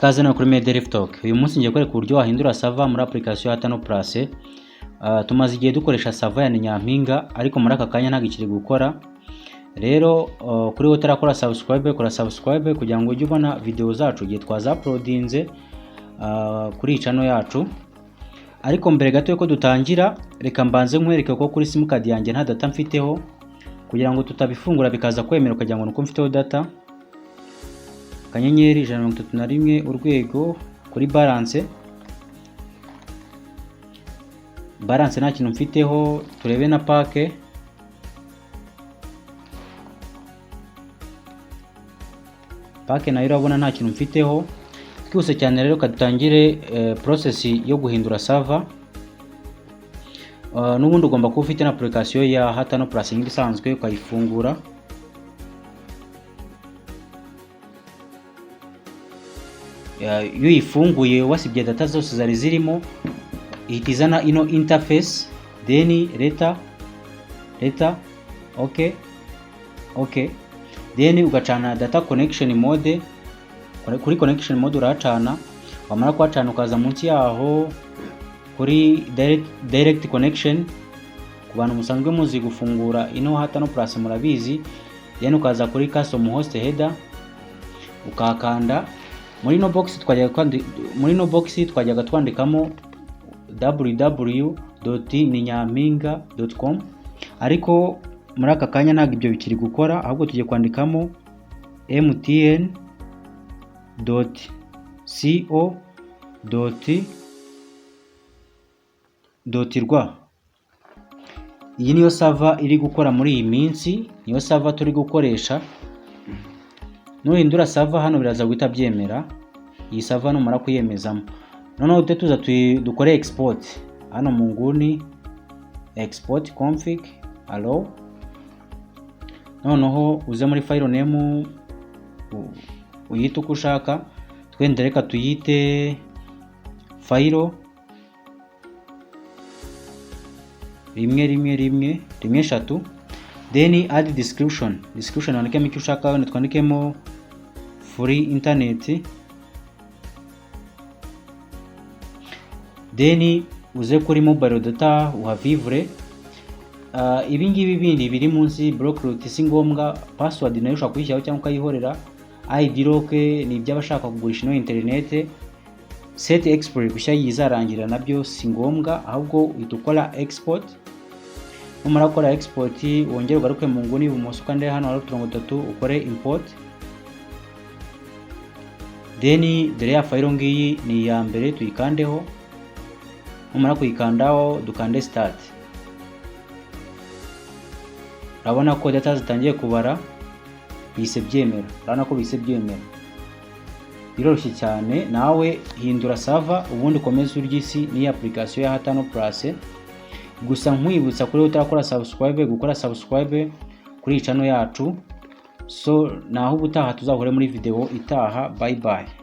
Ikaze no kuri Medelife Talk. Uyu munsi ngiye kwereka uburyo wahindura server muri application ya Hatano Plus. Tumaze igihe dukoresha server ya Nyampinga ariko muri aka kanya ntabwo ikiri gukora. Rero kuri wowe utarakora subscribe, kora subscribe kugira ngo ujye ubona video zacu igihe twaza uploadinze kuri channel yacu. Ariko mbere gato yuko dutangira, reka mbanze nkwereke ko kuri sim card yanjye nta data mfiteho kugira ngo tutabifungura bikaza kwemera kugira ngo nuko mfiteho data. Kanyenyeri 131 urwego kuri balance nta kintu mfiteho. Turebe na pake, nayo urabona nta kintu mfiteho. Twose cyane rero kadutangire process yo guhindura server. N'ubundi ugomba kuba ufite na application ya Hatano Plus nk'ibisanzwe ukayifungura. Iyo uyifunguye wasibye data zose zari zirimo, ihitizana ino interface, then leta okay, then ugacana data connection mode. Kuri connection mode uracana, wamara kwacana ukaza munsi yaho kuri direct connection. Ku bantu musanzwe muzi gufungura ino Hatano Plus murabizi, then ukaza kuri custom host header ukakanda. Muri no box twajyaga twandikamo www.ninyampinga.com, ariko muri aka kanya ntabwo ibyo bikiri gukora, ahubwo tugiye kwandikamo mtn.co.rw. Iyi niyo server iri gukora muri iyi minsi, niyo server turi gukoresha. Nuhindura server hano biraza guhita byemera. Iyi server numara kuyemezamo, noneho tuza dukore export. Hano mu nguni export config allow, noneho uze muri file name uyite uko ushaka. Twende reka tuyite file rimwe eshatu. Then add description wandikemo icyo ushaka. Hano twandikemo free internet. Then uze kuri mobile data uhavivre. Ibi ngibi bindi biri munsi block root si ngombwa. Password nayo ushaka kuyishyiraho cyangwa ukayihorera. ID lock ni iby'abashaka kugurisha no internet. Set export gushya yizarangira nabyo si ngombwa, ahubwo uhita ukora export. Numara gukora export wongere ugaruke mu nguni ibumoso kandi hano hari uturongo 3 ukore import. Then dore ya file ngiyi ni ya mbere tuyikandeho. Numara kuyikandaho dukande start. Urabona ko data zitangiye kubara, bise byemera. Urabona ko bise byemera. Biroroshye cyane. Nawe hindura server ubundi komeza urgisi ni application ya Hatano Plus. Gusa nkwibutsa kuri utarakora subscribe gukora subscribe kuri channel yacu. So naho ubutaha tuzahore muri video itaha. Bye bye.